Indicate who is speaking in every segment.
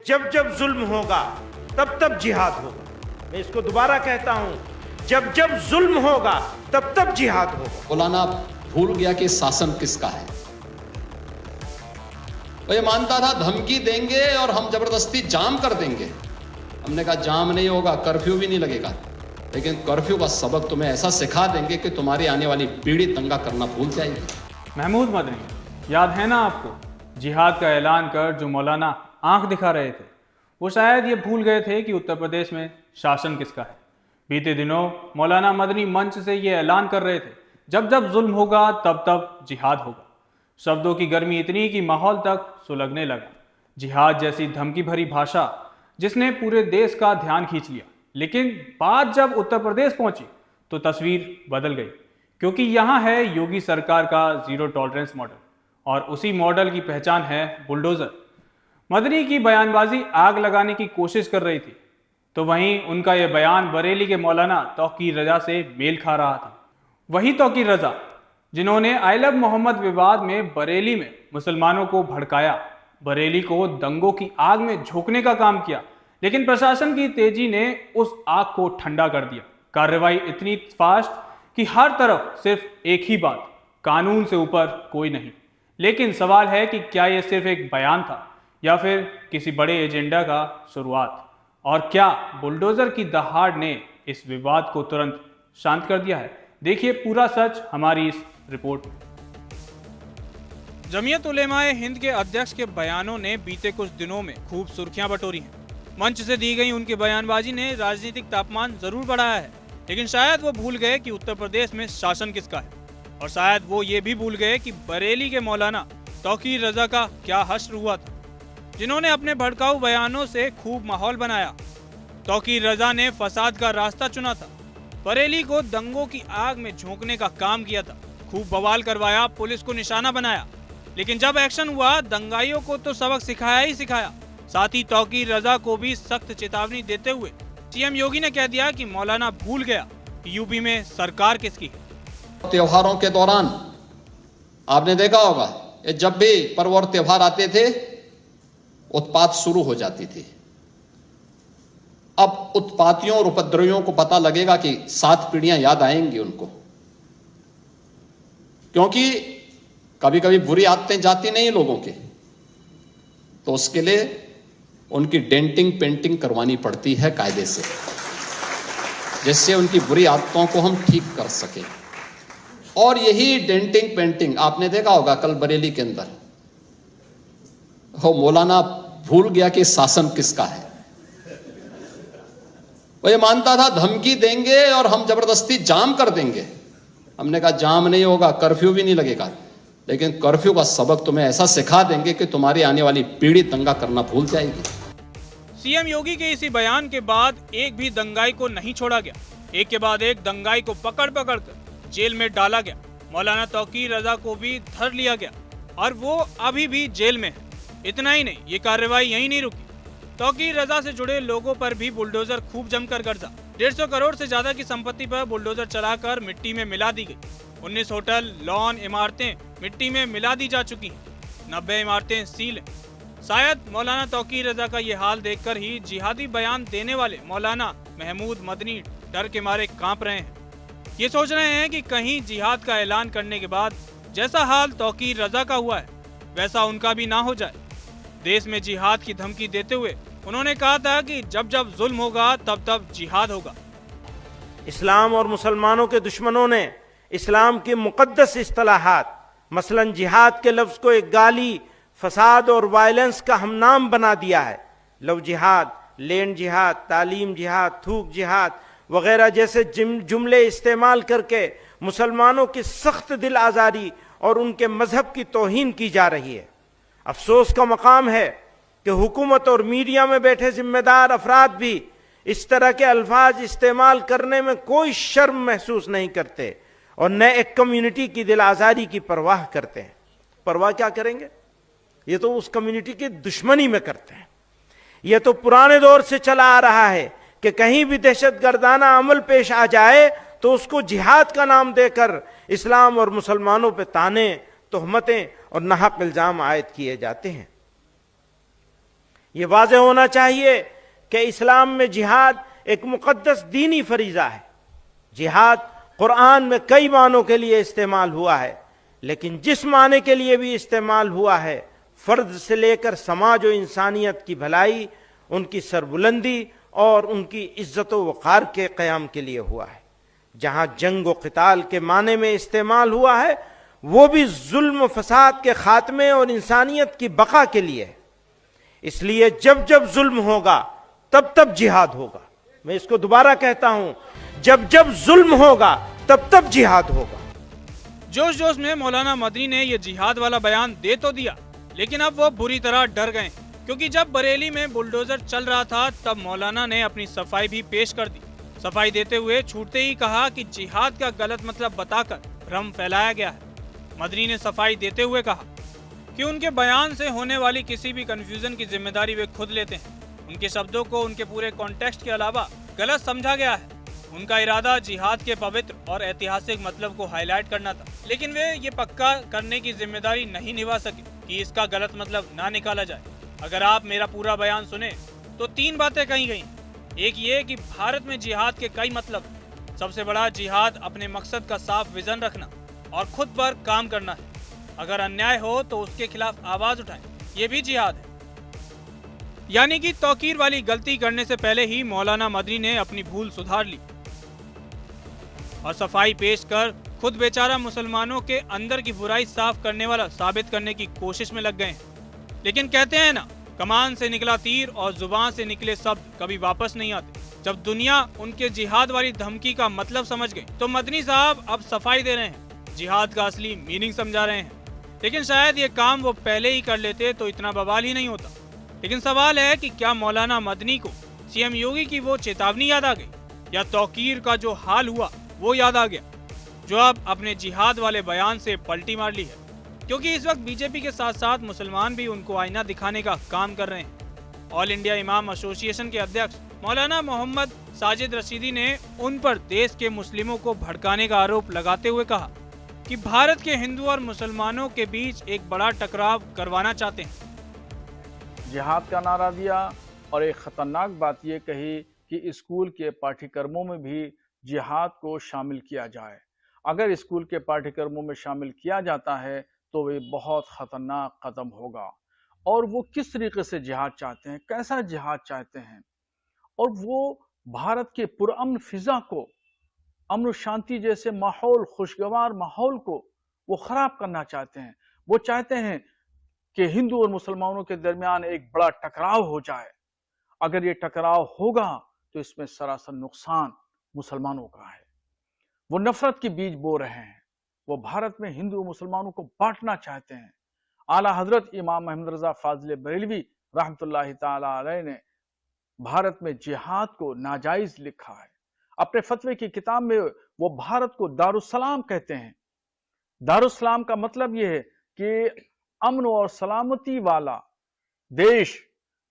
Speaker 1: जब जब जुल्म होगा तब तब जिहाद होगा। मैं इसको दोबारा कहता हूं, जब जब जुल्म होगा तब तब जिहाद होगा।
Speaker 2: मौलाना भूल गया कि शासन किसका है। वो ये मानता था धमकी देंगे और हम जबरदस्ती जाम कर देंगे। हमने कहा जाम नहीं होगा, कर्फ्यू भी नहीं लगेगा, लेकिन कर्फ्यू का सबक तुम्हें ऐसा सिखा देंगे कि तुम्हारी आने वाली पीढ़ी दंगा करना भूल जाएगी।
Speaker 3: महमूद मदनी, याद है ना आपको, जिहाद का ऐलान कर जो मौलाना आंख दिखा रहे थे, वो शायद ये भूल गए थे कि उत्तर प्रदेश में शासन किसका है। बीते दिनों मौलाना मदनी मंच से ये ऐलान कर रहे थे, जब जब जुल्म होगा तब तब जिहाद होगा। शब्दों की गर्मी इतनी कि माहौल तक सुलगने लगा। जिहाद जैसी धमकी भरी भाषा जिसने पूरे देश का ध्यान खींच लिया, लेकिन बात जब उत्तर प्रदेश पहुंची तो तस्वीर बदल गई, क्योंकि यहाँ है योगी सरकार का जीरो टॉलरेंस मॉडल, और उसी मॉडल की पहचान है बुलडोजर। मदनी की बयानबाजी आग लगाने की कोशिश कर रही थी, तो वहीं उनका यह बयान बरेली के मौलाना तौकीर रजा से मेल खा रहा था। वही तौकीर रजा जिन्होंने आई लव मोहम्मद विवाद में बरेली में मुसलमानों को भड़काया, बरेली को दंगों की आग में झोंकने का काम किया, लेकिन प्रशासन की तेजी ने उस आग को ठंडा कर दिया। कार्रवाई इतनी फास्ट कि हर तरफ सिर्फ एक ही बात, कानून से ऊपर कोई नहीं। लेकिन सवाल है कि क्या यह सिर्फ एक बयान था या फिर किसी बड़े एजेंडा का शुरुआत, और क्या बुलडोजर की दहाड़ ने इस विवाद को तुरंत शांत कर दिया है। देखिए पूरा सच हमारी इस रिपोर्ट में। जमीयत उलेमाए हिंद के अध्यक्ष के बयानों ने बीते कुछ दिनों में खूब सुर्खियां बटोरी हैं। मंच से दी गई उनकी बयानबाजी ने राजनीतिक तापमान जरूर बढ़ाया है, लेकिन शायद वो भूल गए कि उत्तर प्रदेश में शासन किसका है, और शायद वो ये भी भूल गए कि बरेली के मौलाना तौकीर रजा का क्या हश्र हुआ था, जिन्होंने अपने भड़काऊ बयानों से खूब माहौल बनाया। तौकीर रजा ने फसाद का रास्ता चुना था, बरेली को दंगों की आग में झोंकने का काम किया था, खूब बवाल करवाया, पुलिस को निशाना बनाया, लेकिन जब एक्शन हुआ दंगाइयों को तो सबक सिखाया ही सिखाया। साथ ही तौकीर रजा को भी सख्त चेतावनी देते हुए सीएम योगी ने कह दिया कि मौलाना भूल गया कि यूपी में सरकार किसकी है।
Speaker 2: त्योहारों के दौरान आपने देखा होगा, जब भी पर्व और त्योहार आते थे उत्पात शुरू हो जाती थी। अब उत्पातियों और उपद्रवियों को पता लगेगा कि 7 पीढ़ियां याद आएंगी उनको, क्योंकि कभी कभी बुरी आदतें जाती नहीं लोगों के, तो उसके लिए उनकी डेंटिंग पेंटिंग करवानी पड़ती है कायदे से, जिससे उनकी बुरी आदतों को हम ठीक कर सकें। और यही डेंटिंग पेंटिंग आपने देखा होगा कल बरेली के अंदर, वो मौलाना भूल गया कि शासन किसका है। वो ये मानता था धमकी देंगे और हम जबरदस्ती जाम कर देंगे। हमने कहा जाम नहीं होगा, कर्फ्यू भी नहीं लगेगा, लेकिन कर्फ्यू का सबक तुम्हें ऐसा सिखा देंगे कि तुम्हारी आने वाली पीढ़ी दंगा करना भूल जाएगी।
Speaker 3: सीएम योगी के इसी बयान के बाद एक भी दंगाई को नहीं छोड़ा गया। एक के बाद एक दंगाई को पकड़ पकड़ कर जेल में डाला गया। मौलाना तौकीर रजा को भी धर लिया गया और वो अभी भी जेल में है। इतना ही नहीं, ये कार्रवाई यहीं नहीं रुकी। तौकीर रजा से जुड़े लोगों पर भी बुलडोजर खूब जमकर गर्जा। 150 करोड़ से ज्यादा की संपत्ति पर बुलडोजर चलाकर मिट्टी में मिला दी गई। 19 होटल, लॉन, इमारतें मिट्टी में मिला दी जा चुकी हैं। 90 इमारतें सील हैं। शायद मौलाना तौकीर रजा का ये हाल देखकर ही जिहादी बयान देने वाले मौलाना महमूद मदनी डर के मारे कांप रहे हैं। ये सोच रहे हैं कि कहीं जिहाद का ऐलान करने के बाद जैसा हाल तौकीर रजा का हुआ है वैसा उनका भी ना हो जाए। देश में जिहाद की धमकी देते हुए उन्होंने कहा था कि जब जब जुल्म होगा तब तब जिहाद होगा।
Speaker 1: इस्लाम और मुसलमानों के दुश्मनों ने इस्लाम के मुकद्दस इस्तिलाहात मसलन जिहाद के लफ्ज़ को एक गाली, फसाद और वायलेंस का हमनाम बना दिया है। लव जिहाद, लैंड जिहाद, तालीम जिहाद, थूक जिहाद वगैरह जैसे जुमले इस्तेमाल करके मुसलमानों की सख्त दिल आज़ारी और उनके मजहब की तौहीन की जा रही है। अफसोस का मकाम है कि हुकूमत और मीडिया में बैठे जिम्मेदार अफराद भी इस तरह के अल्फाज इस्तेमाल करने में कोई शर्म महसूस नहीं करते और न एक कम्युनिटी की दिल आज़ारी की परवाह करते हैं। परवाह क्या करेंगे? ये तो उस कम्युनिटी की दुश्मनी में करते हैं। यह तो पुराने दौर से चला आ रहा है कि कहीं भी दहशतगर्दाना अमल पेश आ जाए तो उसको जिहाद का नाम देकर इस्लाम और मुसलमानों पर ताने, तोहमतें और नाहक इल्जाम आयद किए जाते हैं। ये वाज़ेह होना चाहिए कि इस्लाम में जिहाद एक मुक़द्दस दीनी फरीज़ा है। जिहाद कुरान में कई मानों के लिए इस्तेमाल हुआ है, लेकिन जिस माने के लिए भी इस्तेमाल हुआ है, फ़र्द से लेकर समाज और इंसानियत की भलाई, उनकी सरबुलंदी और उनकी इज्जत व वक़ार के क़याम के लिए हुआ है। जहाँ जंग व क़िताल के माने में इस्तेमाल हुआ है, वो भी जुल्म फसाद के खात्मे और इंसानियत की बका के लिए है। इसलिए जब जब जुल्म होगा तब तब जिहाद होगा। मैं इसको दोबारा कहता हूं, जब जब जुल्म होगा तब तब जिहाद होगा।
Speaker 3: जोश जोश में मौलाना मदनी ने ये जिहाद वाला बयान दे तो दिया, लेकिन अब वो बुरी तरह डर गए, क्योंकि जब बरेली में बुलडोजर चल रहा था तब मौलाना ने अपनी सफाई भी पेश कर दी। सफाई देते हुए छूटते ही कहा कि जिहाद का गलत मतलब बताकर भ्रम फैलाया गया है। मदनी ने सफाई देते हुए कहा कि उनके बयान से होने वाली किसी भी कंफ्यूजन की जिम्मेदारी वे खुद लेते हैं। उनके शब्दों को उनके पूरे कॉन्टेक्स्ट के अलावा गलत समझा गया है। उनका इरादा जिहाद के पवित्र और ऐतिहासिक मतलब को हाईलाइट करना था, लेकिन वे ये पक्का करने की जिम्मेदारी नहीं निभा सके कि इसका गलत मतलब ना निकाला जाए। अगर आप मेरा पूरा बयान सुने तो 3 बातें कही गई। एक ये कि भारत में जिहाद के कई मतलब हैं। सबसे बड़ा जिहाद अपने मकसद का साफ विजन रखना और खुद पर काम करना है। अगर अन्याय हो तो उसके खिलाफ आवाज उठाएं, ये भी जिहाद है। यानी कि तौकीर वाली गलती करने से पहले ही मौलाना मदनी ने अपनी भूल सुधार ली और सफाई पेश कर खुद बेचारा मुसलमानों के अंदर की बुराई साफ करने वाला साबित करने की कोशिश में लग गए हैं। लेकिन कहते हैं ना, कमान से निकला तीर और जुबान से निकले शब्द कभी वापस नहीं आते। जब दुनिया उनके जिहाद वाली धमकी का मतलब समझ गई तो मदनी साहब अब सफाई दे रहे हैं, जिहाद का असली मीनिंग समझा रहे हैं। लेकिन शायद ये काम वो पहले ही कर लेते तो इतना बवाल ही नहीं होता। लेकिन सवाल है कि क्या मौलाना मदनी को सीएम योगी की वो चेतावनी याद आ गई, या तौकीर का जो हाल हुआ वो याद आ गया, जो अब अपने जिहाद वाले बयान से पलटी मार ली है। क्योंकि इस वक्त बीजेपी के साथ साथ मुसलमान भी उनको आईना दिखाने का काम कर रहे हैं। ऑल इंडिया इमाम एसोसिएशन के अध्यक्ष मौलाना मोहम्मद साजिद रशीदी ने उन पर देश के मुस्लिमों को भड़काने का आरोप लगाते हुए कहा कि भारत के हिंदू और मुसलमानों के बीच एक बड़ा टकराव करवाना चाहते हैं।
Speaker 4: जिहाद का नारा दिया और एक खतरनाक बात ये कही कि स्कूल के पाठ्यक्रमों में भी जिहाद को शामिल किया जाए। अगर स्कूल के पाठ्यक्रमों में शामिल किया जाता है तो वे बहुत खतरनाक कदम होगा। और वो किस तरीके से जिहाद चाहते हैं, कैसा जिहाद चाहते हैं, और वो भारत के पुरअमन फिजा को, अमन शांति जैसे माहौल, खुशगवार माहौल को वो खराब करना चाहते हैं। वो चाहते हैं कि हिंदू और मुसलमानों के दरमियान एक बड़ा टकराव हो जाए। अगर ये टकराव होगा तो इसमें सरासर नुकसान मुसलमानों का है। वो नफरत के बीज बो रहे हैं। वो भारत में हिंदू मुसलमानों को बांटना चाहते हैं। आला हजरत इमाम अहमद रजा फाजिल बरेलवी रहमतुल्लाहि ताला अलैह ने भारत में जिहाद को नाजायज लिखा है। अपने फतवे की किताब में वो भारत को दारुस्सलाम कहते हैं। दारुस्सलाम का मतलब यह है कि अमन और सलामती वाला देश,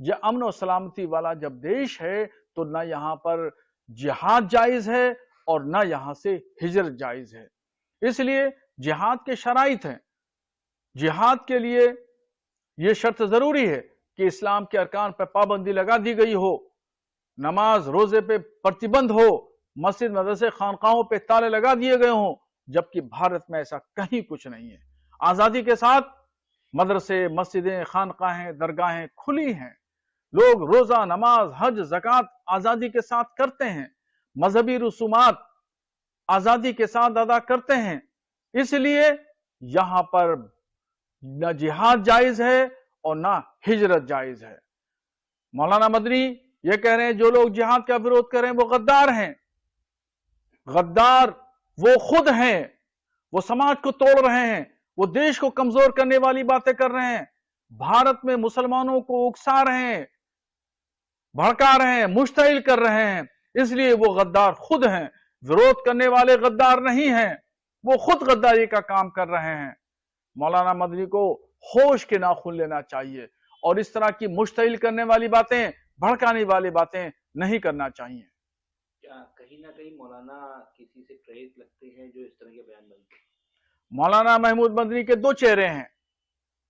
Speaker 4: या अमन और सलामती वाला जब देश है तो ना यहाँ पर जिहाद जायज है और ना यहाँ से हिजरत जायज है। इसलिए जिहाद के शराइत हैं। जिहाद के लिए यह शर्त जरूरी है कि इस्लाम के अरकान पर पाबंदी लगा दी गई हो, नमाज रोजे पे प्रतिबंध हो, मस्जिद मदरसे खानकाहों पे ताले लगा दिए गए हों, जबकि भारत में ऐसा कहीं कुछ नहीं है। आजादी के साथ मदरसे, मस्जिदें, खानकाहें, दरगाहें खुली हैं। लोग रोजा, नमाज, हज, ज़कात आजादी के साथ करते हैं। मजहबी रसूमात आजादी के साथ अदा करते हैं। इसलिए यहां पर न जिहाद जायज है और ना हिजरत जायज है। मौलाना मदनी ये कह रहे हैं जो लोग जिहाद का विरोध कर रहे हैं वो गद्दार हैं। गद्दार वो खुद हैं। वो समाज को तोड़ रहे हैं। वो देश को कमजोर करने वाली बातें कर रहे हैं। भारत में मुसलमानों को उकसा रहे हैं, भड़का रहे हैं, मुश्तइल कर रहे हैं। इसलिए वो गद्दार खुद हैं। विरोध करने वाले गद्दार नहीं हैं, वो खुद गद्दारी का काम कर रहे हैं। मौलाना मदनी को होश के नाखून लेना चाहिए और इस तरह की मुश्तइल करने वाली बातें, भड़काने वाली बातें नहीं करना चाहिए।
Speaker 5: क्या कहीं ना कहीं मौलाना किसी से प्रेरित लगते हैं जो इस तरह के बयान बनते हैं?
Speaker 4: मौलाना महमूद मदनी के दो चेहरे हैं।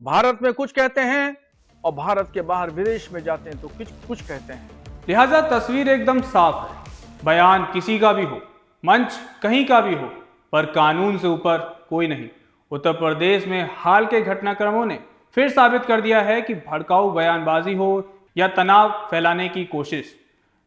Speaker 4: भारत में कुछ कहते हैं और भारत के बाहर विदेश में जाते हैं तो कुछ कहते हैं।
Speaker 3: लिहाजा तस्वीर एकदम साफ है। बयान किसी का भी हो, मंच कहीं का भी हो, पर कानून से ऊपर कोई नहीं। उत्तर प्रदेश में हाल के घटनाक्रमों ने फिर साबित कर दिया है कि भड़काऊ बयानबाजी हो या तनाव फैलाने की कोशिश,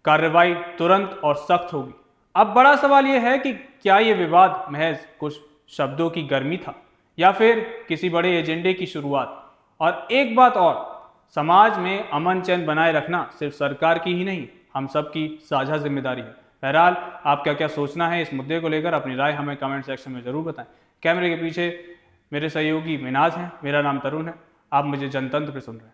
Speaker 3: कार्रवाई तुरंत और सख्त होगी। अब बड़ा सवाल यह है कि क्या ये विवाद महज कुछ शब्दों की गर्मी था या फिर किसी बड़े एजेंडे की शुरुआत। और एक बात और, समाज में अमन चैन बनाए रखना सिर्फ सरकार की ही नहीं, हम सब की साझा जिम्मेदारी है। बहरहाल आपका क्या सोचना है इस मुद्दे को लेकर, अपनी राय हमें कमेंट सेक्शन में जरूर बताएं। कैमरे के पीछे मेरे सहयोगी मिनाज हैं, मेरा नाम तरुण है। आप मुझे जनतंत्र पे सुन रहे हैं।